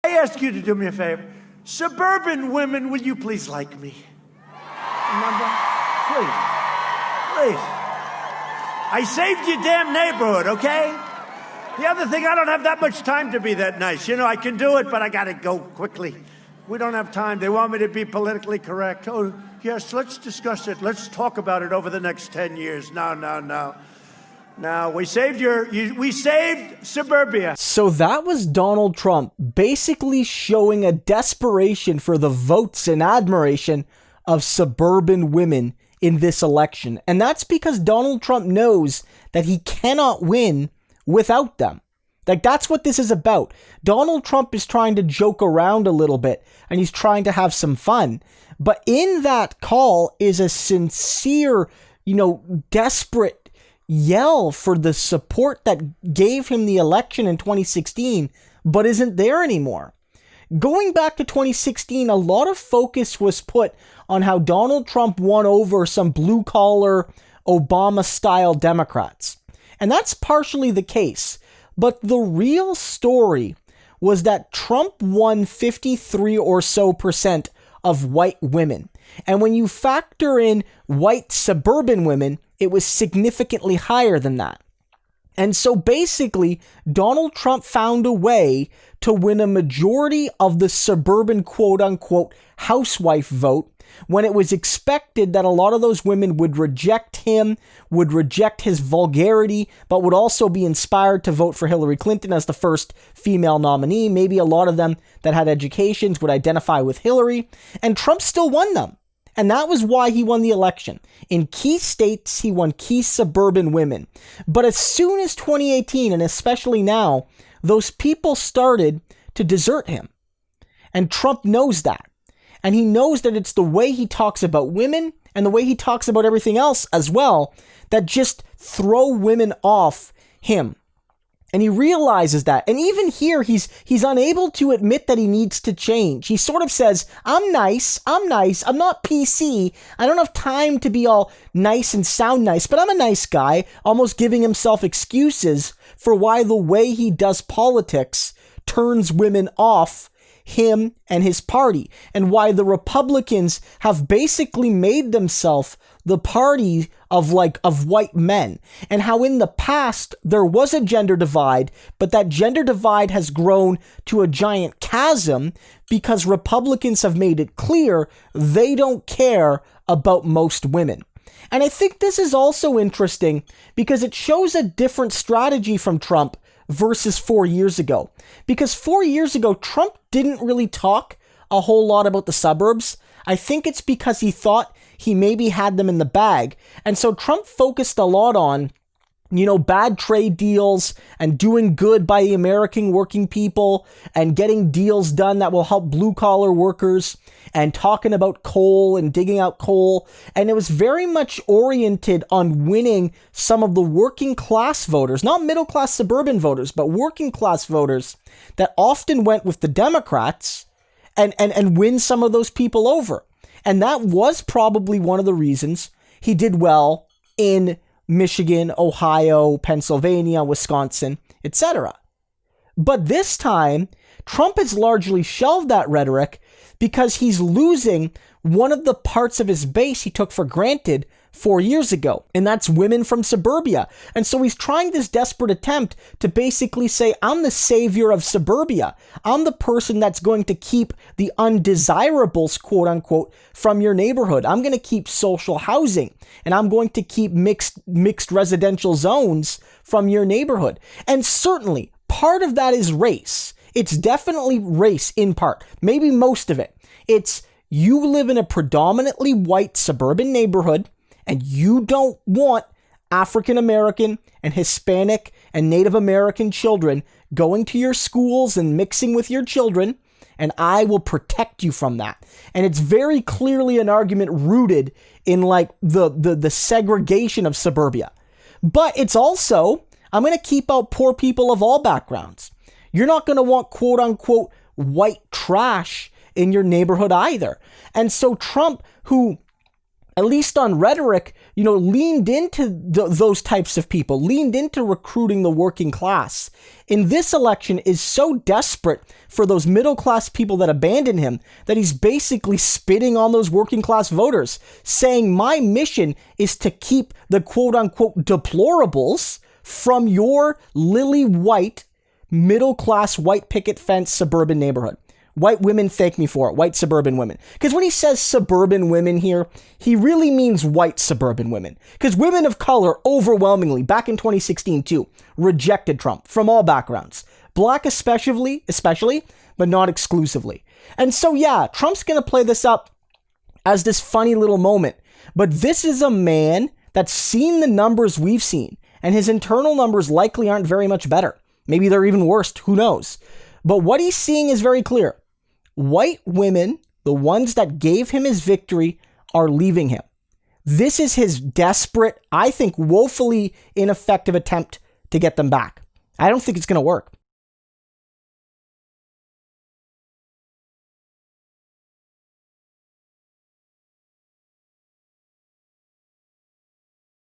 I ask you to do me a favor. Suburban women, will you please like me? Remember? Please. Please. I saved your damn neighborhood, okay? The other thing, I don't have that much time to be that nice. You know, I can do it, but I gotta go quickly. We don't have time. They want me to be politically correct. Oh, yes, let's discuss it. Let's talk about it over the next 10 years. No. Now, we saved suburbia. So that was Donald Trump basically showing a desperation for the votes and admiration of suburban women in this election. And that's because Donald Trump knows that he cannot win without them. Like, that's what this is about. Donald Trump is trying to joke around a little bit, and he's trying to have some fun. But in that call is a sincere, desperate yell for the support that gave him the election in 2016, but isn't there anymore. Going back to 2016, a lot of focus was put on how Donald Trump won over some blue-collar, Obama-style Democrats. And that's partially the case. But the real story was that Trump won 53 or so percent of white women. And when you factor in white suburban women, it was significantly higher than that. And so basically, Donald Trump found a way to win a majority of the suburban quote-unquote housewife vote when it was expected that a lot of those women would reject him, would reject his vulgarity, but would also be inspired to vote for Hillary Clinton as the first female nominee. Maybe a lot of them that had educations would identify with Hillary, and Trump still won them. And that was why he won the election. In key states, he won key suburban women. But as soon as 2018, and especially now, those people started to desert him. And Trump knows that. And he knows that it's the way he talks about women and the way he talks about everything else as well that just throw women off him. And he realizes that. And even here, he's unable to admit that he needs to change. He sort of says, I'm nice, I'm not PC, I don't have time to be all nice and sound nice, but I'm a nice guy, almost giving himself excuses for why the way he does politics turns women off him and his party, and why the Republicans have basically made themselves the party of white men, and how in the past there was a gender divide, but that gender divide has grown to a giant chasm because Republicans have made it clear they don't care about most women. And I think this is also interesting because it shows a different strategy from Trump versus 4 years ago. Because 4 years ago, Trump didn't really talk a whole lot about the suburbs. I think it's because he thought he maybe had them in the bag. And so Trump focused a lot on, bad trade deals and doing good by the American working people and getting deals done that will help blue-collar workers and talking about coal and digging out coal. And it was very much oriented on winning some of the working class voters, not middle class suburban voters, but working class voters that often went with the Democrats and win some of those people over. And that was probably one of the reasons he did well in Michigan, Ohio, Pennsylvania, Wisconsin, etc. But this time, Trump has largely shelved that rhetoric because he's losing one of the parts of his base he took for granted 4 years ago, and that's women from suburbia. And so he's trying this desperate attempt to basically say, I'm the savior of suburbia. I'm the person that's going to keep the undesirables, quote unquote, from your neighborhood. I'm going to keep social housing, and I'm going to keep mixed residential zones from your neighborhood. And certainly part of that is race. It's definitely race in part, maybe most of it. It's you live in a predominantly white suburban neighborhood, and you don't want African American and Hispanic and Native American children going to your schools and mixing with your children, and I will protect you from that. And it's very clearly an argument rooted in the segregation of suburbia. But it's also, I'm going to keep out poor people of all backgrounds. You're not going to want quote unquote white trash in your neighborhood either. And so Trump, who at least on rhetoric, leaned into those types of people, leaned into recruiting the working class. In this election is so desperate for those middle class people that abandon him that he's basically spitting on those working class voters, saying my mission is to keep the quote unquote deplorables from your lily white, middle class, white picket fence suburban neighborhood. White women, thank me for it. White suburban women. Because when he says suburban women here, he really means white suburban women. Because women of color overwhelmingly, back in 2016 too, rejected Trump from all backgrounds. Black especially, but not exclusively. And so yeah, Trump's going to play this up as this funny little moment. But this is a man that's seen the numbers we've seen. And his internal numbers likely aren't very much better. Maybe they're even worse. Who knows? But what he's seeing is very clear. White women, the ones that gave him his victory, are leaving him. This is his desperate, I think woefully ineffective attempt to get them back. I don't think it's going to work.